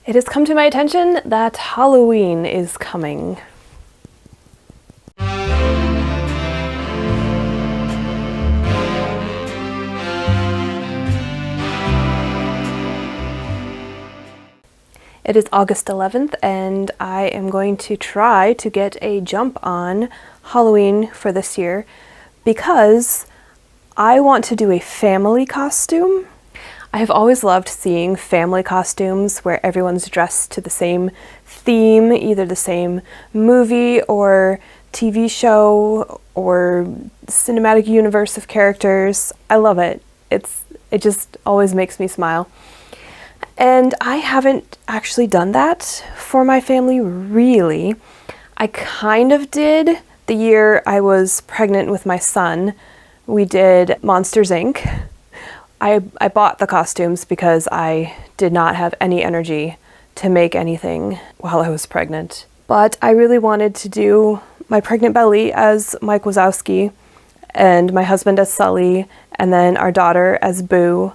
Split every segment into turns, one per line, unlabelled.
It has come to my attention that Halloween is coming. It is August 11th and I am going to try to get a jump on Halloween for this year because I want to do a family costume. I have always loved seeing family costumes where everyone's dressed to the same theme, either the same movie or TV show or cinematic universe of characters. I love it. It just always makes me smile. And I haven't actually done that for my family, really. I kind of did the year I was pregnant with my son. We did Monsters, Inc. I bought the costumes because I did not have any energy to make anything while I was pregnant. But I really wanted to do my pregnant belly as Mike Wazowski and my husband as Sully and then our daughter as Boo.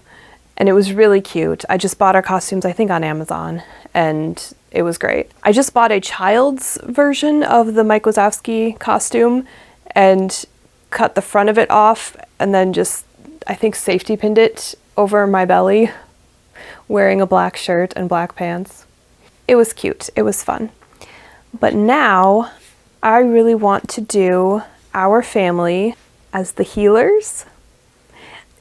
And it was really cute. I just bought our costumes, I think, on Amazon, and it was great. I just bought a child's version of the Mike Wazowski costume and cut the front of it off and then just, I think, safety pinned it over my belly, wearing a black shirt and black pants. It was cute. It was fun. But now I really want to do our family as the healers.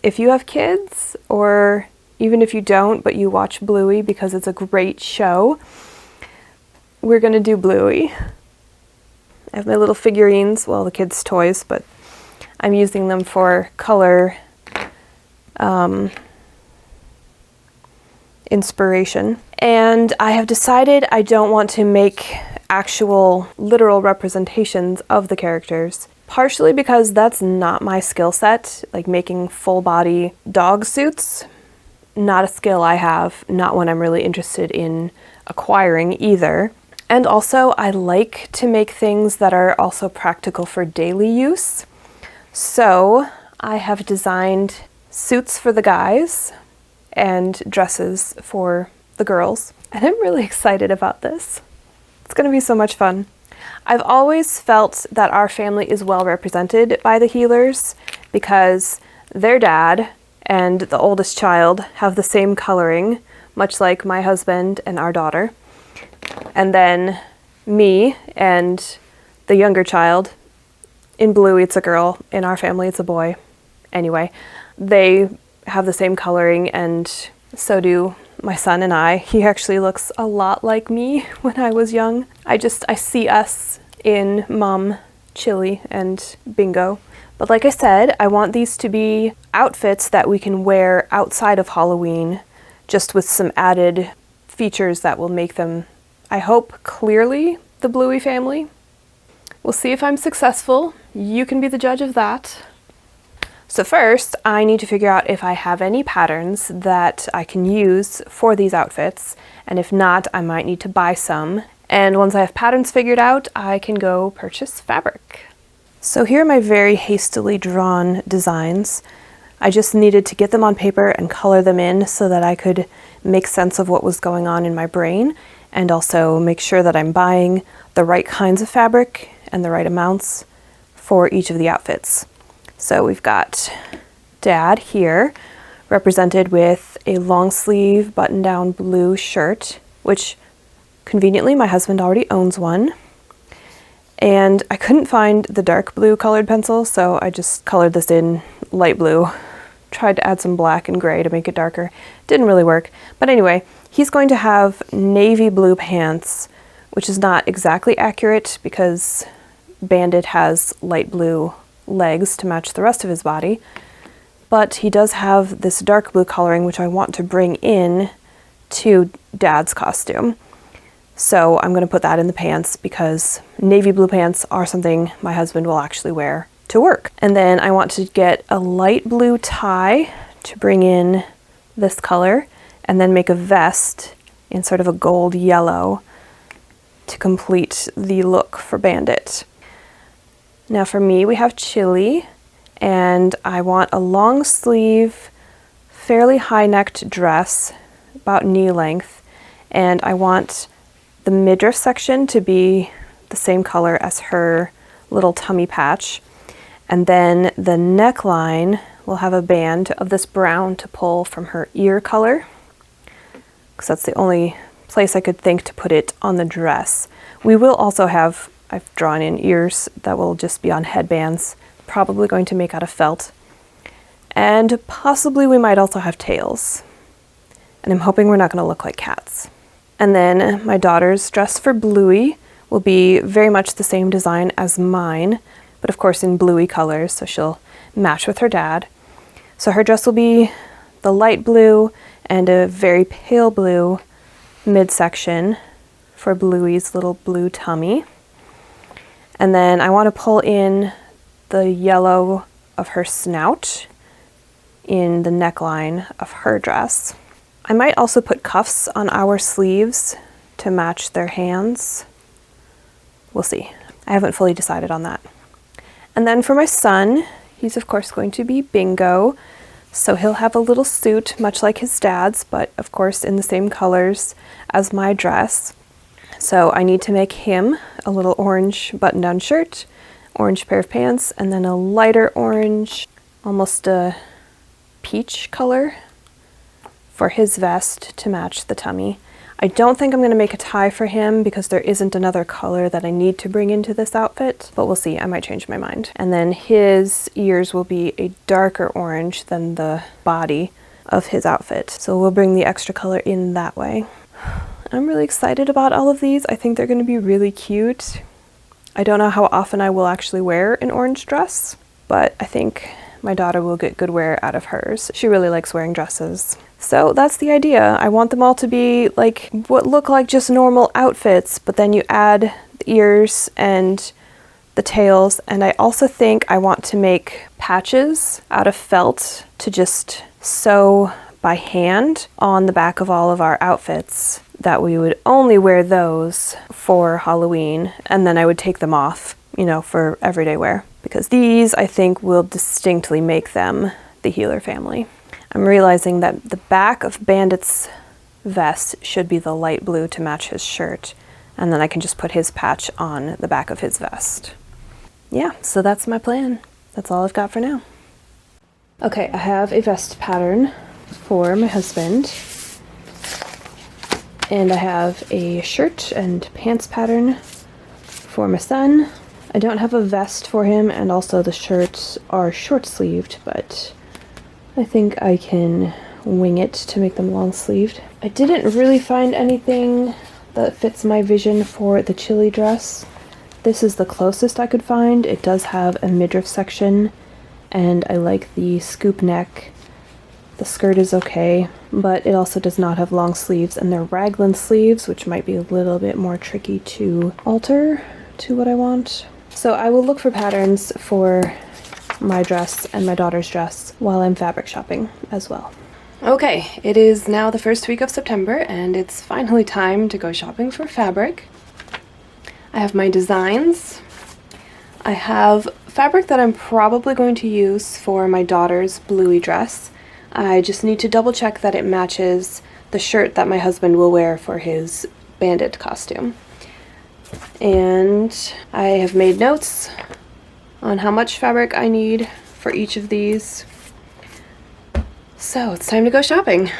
If you have kids, or even if you don't, but you watch Bluey because it's a great show, we're gonna do Bluey. I have my little figurines, well, the kids' toys, but I'm using them for color inspiration. And I have decided I don't want to make actual literal representations of the characters. Partially because that's not my skill set, like making full body dog suits. Not a skill I have, not one I'm really interested in acquiring either. And also I like to make things that are also practical for daily use. So I have designed suits for the guys and dresses for the girls. And I'm really excited about this. It's gonna be so much fun. I've always felt that our family is well represented by the healers because their dad and the oldest child have the same coloring, much like my husband and our daughter. And then me and the younger child, in Bluey it's a girl, in our family it's a boy. Anyway, they have the same coloring and so do my son and I. He actually looks a lot like me when I was young. I see us in Mom, Chilli, and Bingo. But like I said, I want these to be outfits that we can wear outside of Halloween, just with some added features that will make them, I hope, clearly the Bluey family. We'll see if I'm successful. You can be the judge of that. So first, I need to figure out if I have any patterns that I can use for these outfits, and if not, I might need to buy some. And once I have patterns figured out, I can go purchase fabric. So here are my very hastily drawn designs. I just needed to get them on paper and color them in so that I could make sense of what was going on in my brain, and also make sure that I'm buying the right kinds of fabric and the right amounts for each of the outfits. So we've got Dad here, represented with a long sleeve button-down blue shirt, which conveniently my husband already owns one. And I couldn't find the dark blue colored pencil, so I just colored this in light blue. Tried to add some black and gray to make it darker. Didn't really work. But anyway, he's going to have navy blue pants, which is not exactly accurate because Bandit has light blue legs to match the rest of his body, but he does have this dark blue coloring which I want to bring in to Dad's costume. So I'm going to put that in the pants because navy blue pants are something my husband will actually wear to work. And then I want to get a light blue tie to bring in this color and then make a vest in sort of a gold yellow to complete the look for Bandit. Now for me, we have Chilli, and I want a long sleeve, fairly high-necked dress, about knee length, And I want the midriff section to be the same color as her little tummy patch. And then the neckline will have a band of this brown to pull from her ear color, because that's the only place I could think to put it on the dress. We will also have, I've drawn in ears that will just be on headbands, probably going to make out of felt. And possibly we might also have tails. And I'm hoping we're not going to look like cats. And then my daughter's dress for Bluey will be very much the same design as mine, but of course in bluey colors, so she'll match with her dad. So her dress will be the light blue and a very pale blue midsection for Bluey's little blue tummy. And then I want to pull in the yellow of her snout in the neckline of her dress. I might also put cuffs on our sleeves to match their hands. We'll see. I haven't fully decided on that. And then for my son, he's of course going to be Bingo. So he'll have a little suit, much like his dad's, but of course in the same colors as my dress. So I need to make him a little orange button-down shirt, orange pair of pants, and then a lighter orange, almost a peach color, for his vest to match the tummy. I don't think I'm going to make a tie for him because there isn't another color that I need to bring into this outfit, but we'll see. I might change my mind. And then his ears will be a darker orange than the body of his outfit. So we'll bring the extra color in that way. I'm really excited about all of these. I think they're going to be really cute. I don't know how often I will actually wear an orange dress, but I think my daughter will get good wear out of hers. She really likes wearing dresses. So that's the idea. I want them all to be like what look like just normal outfits, but then you add the ears and the tails. And I also think I want to make patches out of felt to just sew by hand on the back of all of our outfits, that we would only wear those for Halloween, and then I would take them off, you know, for everyday wear, because these I think will distinctly make them the Healer family. I'm realizing that the back of Bandit's vest should be the light blue to match his shirt, and then I can just put his patch on the back of his vest. Yeah, so that's my plan. That's all I've got for now. Okay, I have a vest pattern for my husband, and I have a shirt and pants pattern for my son. I don't have a vest for him, and also the shirts are short-sleeved, but I think I can wing it to make them long-sleeved. I didn't really find anything that fits my vision for the Chilli dress. This is the closest I could find. It does have a midriff section, and I like the scoop neck. The skirt is okay, but it also does not have long sleeves, and they're raglan sleeves, which might be a little bit more tricky to alter to what I want. So I will look for patterns for my dress and my daughter's dress while I'm fabric shopping as well. Okay, it is now the first week of September, and it's finally time to go shopping for fabric. I have my designs. I have fabric that I'm probably going to use for my daughter's Bluey dress. I just need to double check that it matches the shirt that my husband will wear for his bandit costume. And I have made notes on how much fabric I need for each of these. So it's time to go shopping.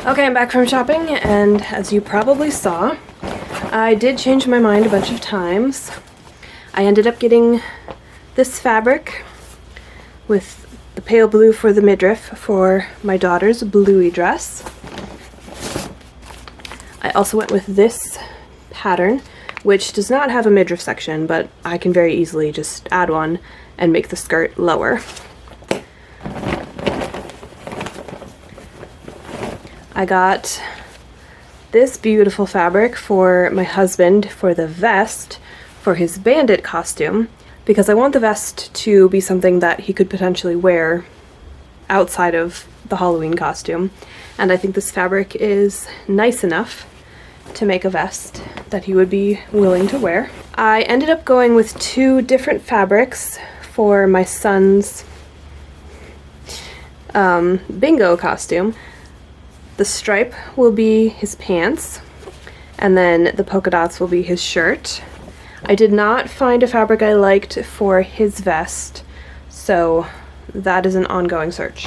Okay, I'm back from shopping, and as you probably saw, I did change my mind a bunch of times. I ended up getting this fabric with the pale blue for the midriff for my daughter's bluey dress. I also went with this pattern, which does not have a midriff section, but I can very easily just add one and make the skirt lower. I got this beautiful fabric for my husband for the vest for his bandit costume, because I want the vest to be something that he could potentially wear outside of the Halloween costume, and I think this fabric is nice enough to make a vest that he would be willing to wear. I ended up going with two different fabrics for my son's bingo costume. The stripe will be his pants, and then the polka dots will be his shirt. I did not find a fabric I liked for his vest, so that is an ongoing search.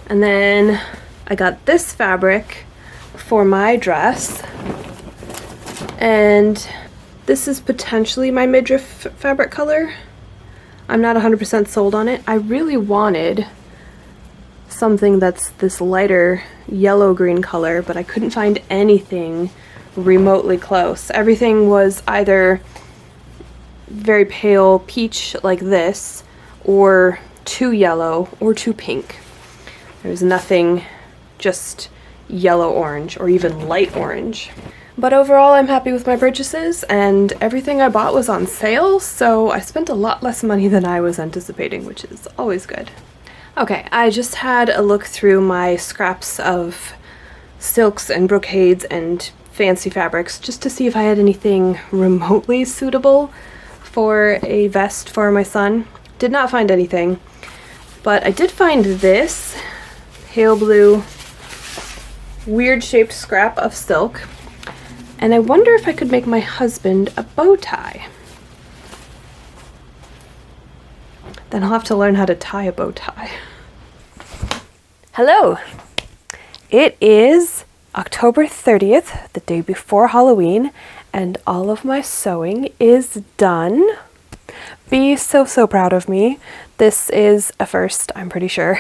And then I got this fabric for my dress, and this is potentially my midriff fabric color. I'm not 100% sold on it. I really wanted something that's this lighter yellow-green color, but I couldn't find anything remotely close. Everything was either very pale peach like this, or too yellow, or too pink. There was nothing just yellow-orange, or even light orange. But overall, I'm happy with my purchases, and everything I bought was on sale, so I spent a lot less money than I was anticipating, which is always good. Okay, I just had a look through my scraps of silks and brocades and fancy fabrics just to see if I had anything remotely suitable for a vest for my son. Did not find anything, but I did find this pale blue weird shaped scrap of silk, and I wonder if I could make my husband a bow tie. Then I'll have to learn how to tie a bow tie. Hello! It is October 30th, the day before Halloween, and all of my sewing is done. Be so proud of me. This is a first, I'm pretty sure.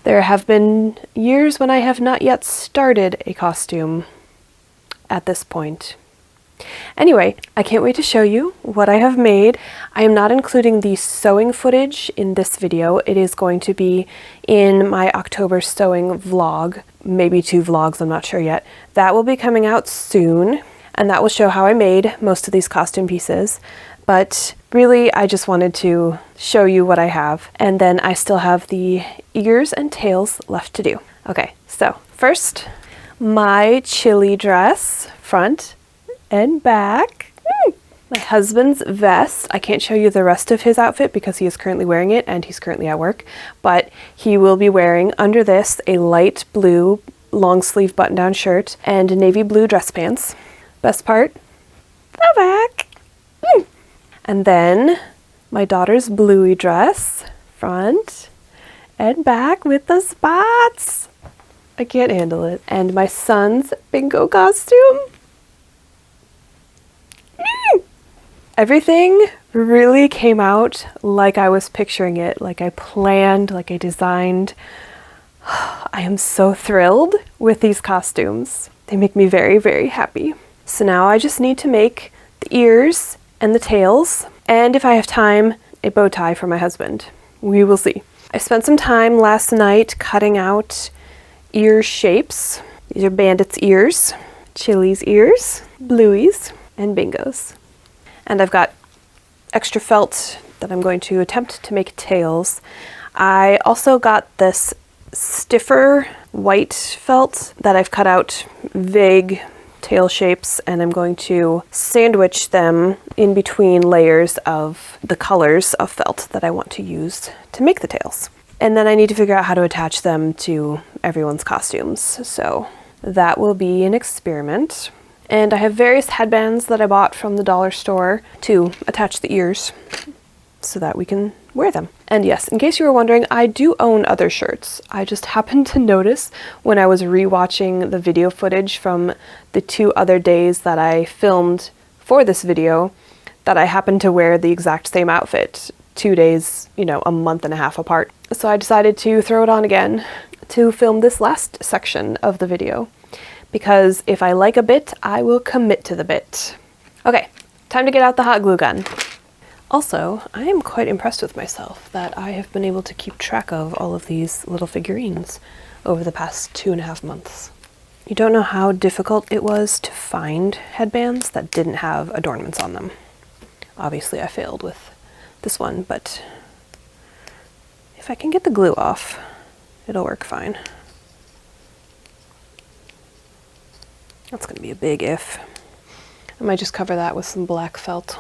There have been years when I have not yet started a costume at this point. Anyway, I can't wait to show you what I have made. I am not including the sewing footage in this video. It is going to be in my October sewing vlog, maybe 2 vlogs, I'm not sure yet. That will be coming out soon, and that will show how I made most of these costume pieces. But really, I just wanted to show you what I have, and then I still have the ears and tails left to do. Okay, so first, my Chilli dress, front and back. My husband's vest. I can't show you the rest of his outfit because he is currently wearing it and he's currently at work, but he will be wearing under this a light blue long sleeve button down shirt and navy blue dress pants. Best part, the back. And then my daughter's bluey dress, front and back with the spots. I can't handle it. And my son's bingo costume. Everything really came out like I was picturing it, like I planned, like I designed. I am so thrilled with these costumes. They make me very happy. So now I just need to make the ears and the tails, and if I have time, a bow tie for my husband. We will see. I spent some time last night cutting out ear shapes. These are Bandit's ears, Chilli's ears, Bluey's, and Bingo's. And I've got extra felt that I'm going to attempt to make tails. I also got this stiffer white felt that I've cut out vague tail shapes, and I'm going to sandwich them in between layers of the colors of felt that I want to use to make the tails. And then I need to figure out how to attach them to everyone's costumes. So that will be an experiment. And I have various headbands that I bought from the dollar store to attach the ears so that we can wear them. And yes, in case you were wondering, I do own other shirts. I just happened to notice when I was rewatching the video footage from the 2 other days that I filmed for this video that I happened to wear the exact same outfit 2 days, you know, a month and a half apart. So I decided to throw it on again to film this last section of the video, because if I like a bit, I will commit to the bit. Okay, time to get out the hot glue gun. Also, I am quite impressed with myself that I have been able to keep track of all of these little figurines over the past 2.5 months. You don't know how difficult it was to find headbands that didn't have adornments on them. Obviously, I failed with this one, but if I can get the glue off, it'll work fine. That's gonna be a big if. I might just cover that with some black felt.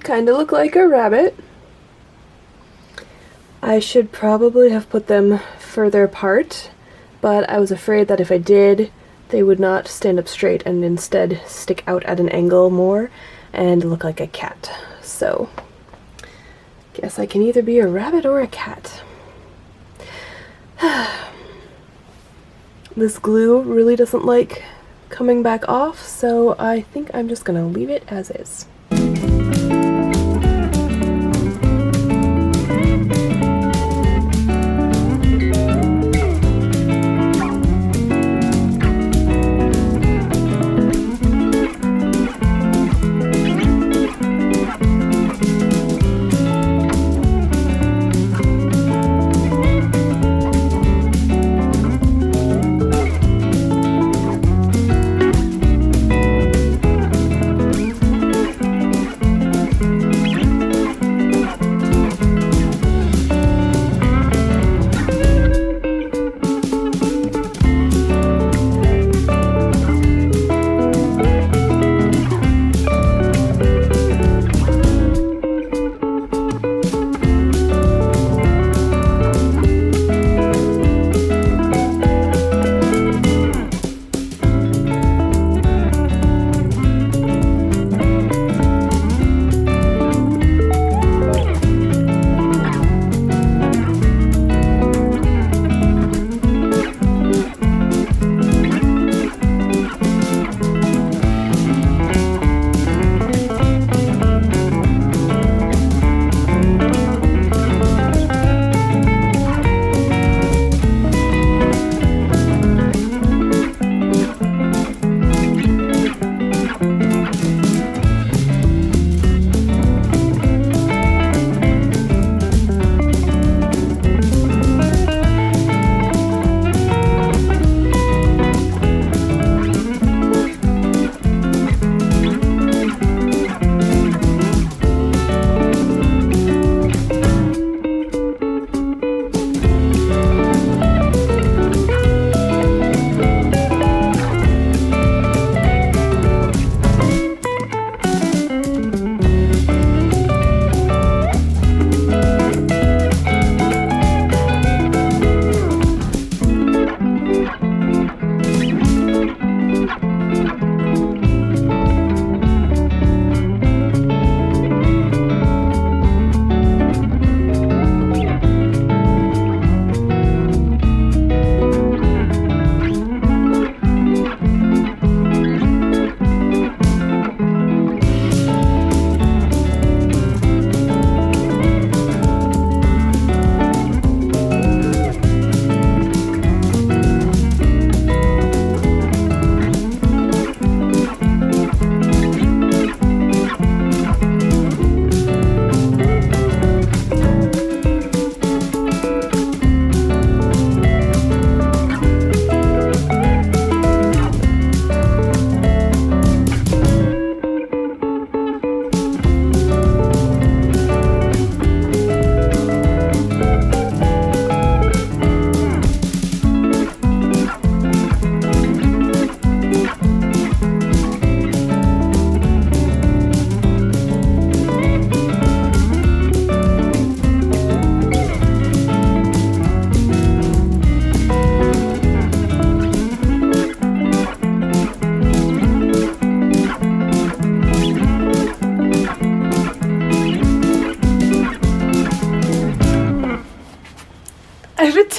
Kind of look like a rabbit. I should probably have put them further apart, but I was afraid that if I did, they would not stand up straight and instead stick out at an angle more and look like a cat. So, guess I can either be a rabbit or a cat. This glue really doesn't like coming back off, so I think I'm just gonna leave it as is.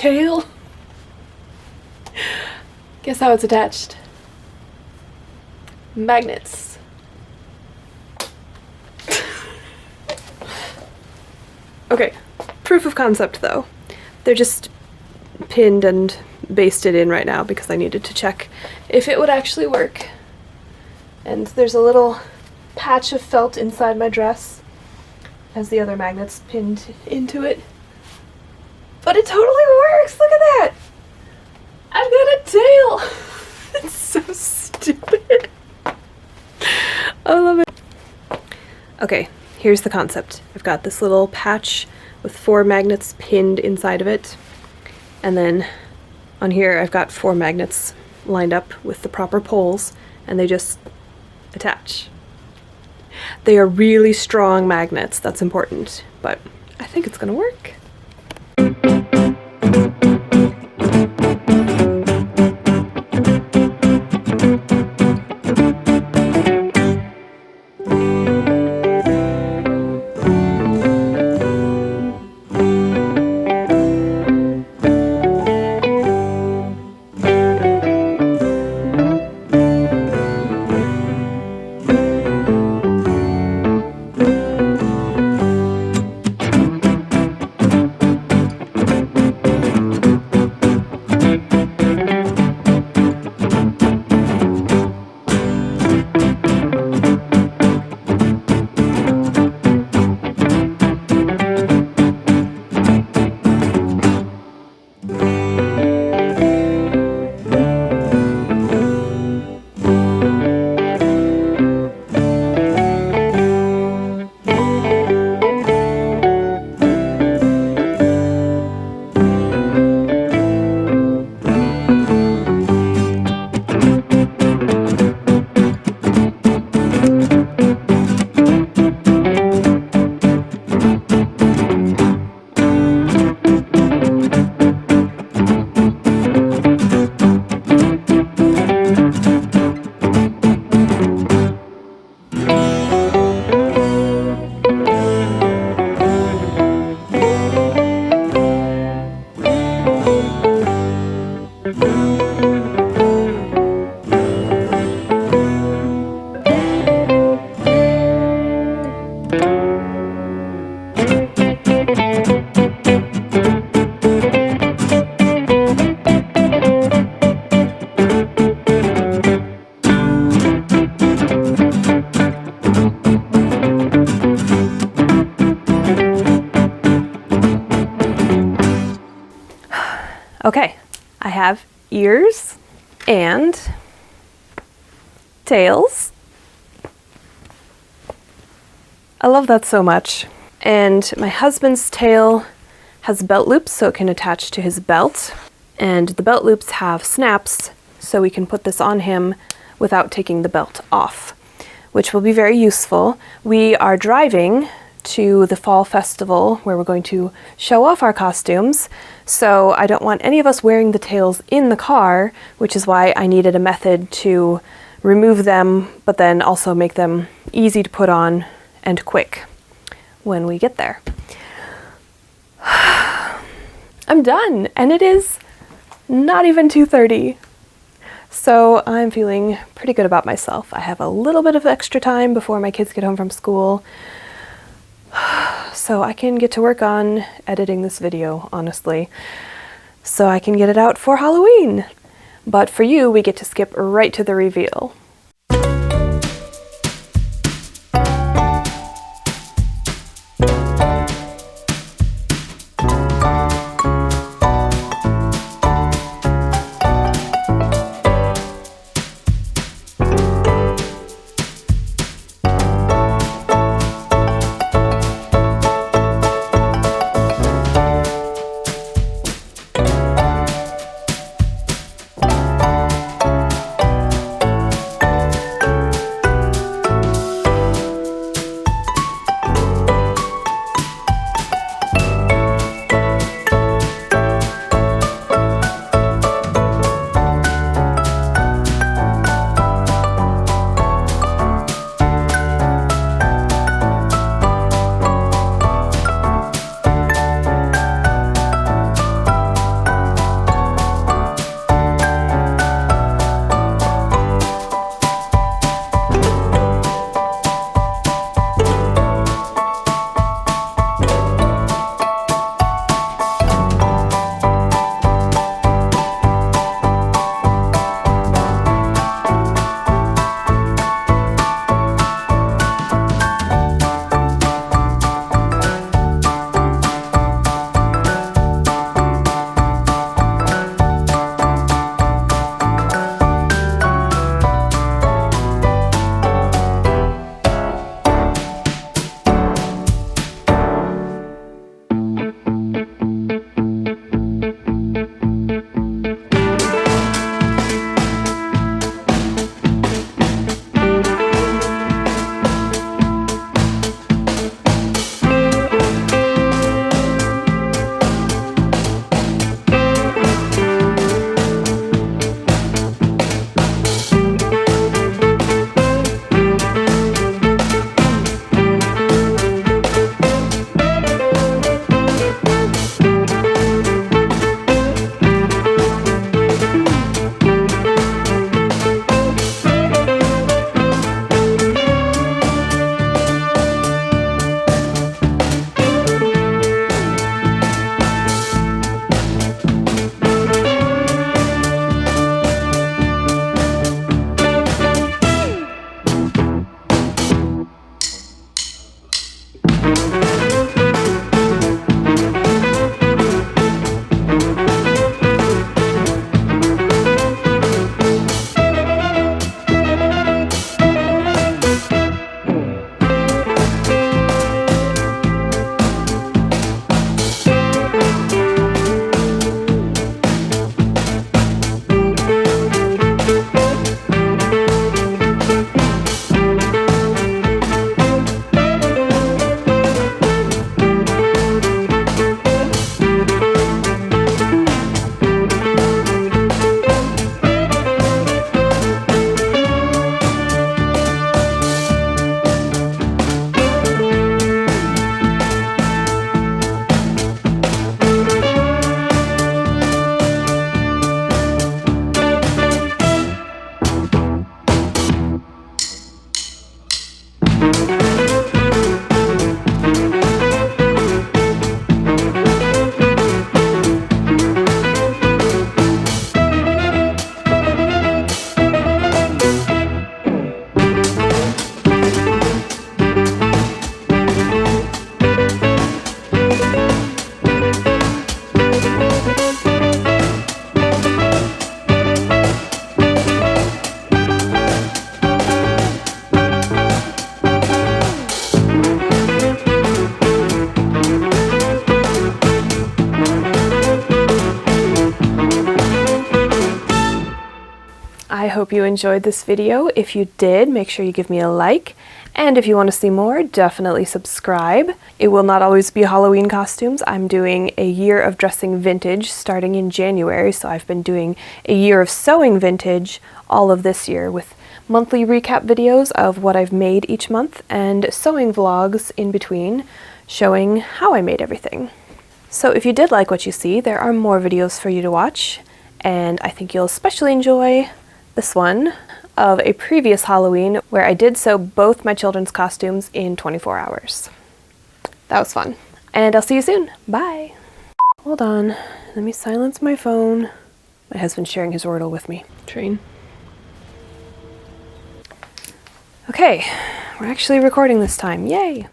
tail. Guess how it's attached? Magnets. Okay, proof of concept though. They're just pinned and basted in right now because I needed to check if it would actually work. And there's a little patch of felt inside my dress as the other magnets pinned into it. But it totally works! Look at that! I've got a tail! It's so stupid. I love it. Okay, here's the concept. I've got this little patch with 4 magnets pinned inside of it. And then on here I've got 4 magnets lined up with the proper poles, and they just attach. They are really strong magnets, that's important, but I think it's gonna work. Okay, I have ears and tails. I love that so much. And my husband's tail has belt loops so it can attach to his belt. And the belt loops have snaps so we can put this on him without taking the belt off, which will be very useful. We are driving to the fall festival where we're going to show off our costumes, so I don't want any of us wearing the tails in the car, which is why I needed a method to remove them but then also make them easy to put on and quick when we get there. I'm done, and it is not even 2:30. So I'm feeling pretty good about myself. I have a little bit of extra time before my kids get home from school, so I can get to work on editing this video, honestly, so I can get it out for Halloween. But for you, we get to skip right to the reveal. I hope you enjoyed this video. If you did, make sure you give me a like. And if you want to see more, definitely subscribe. It will not always be Halloween costumes. I'm doing a year of dressing vintage starting in January, so I've been doing a year of sewing vintage all of this year with monthly recap videos of what I've made each month and sewing vlogs in between showing how I made everything. So if you did like what you see, there are more videos for you to watch, and I think you'll especially enjoy this one of a previous Halloween where I did sew both my children's costumes in 24 hours. That was fun. And I'll see you soon. Bye. Hold on. Let me silence my phone. My husband's sharing his Wordle with me. Train. Okay, we're actually recording this time. Yay!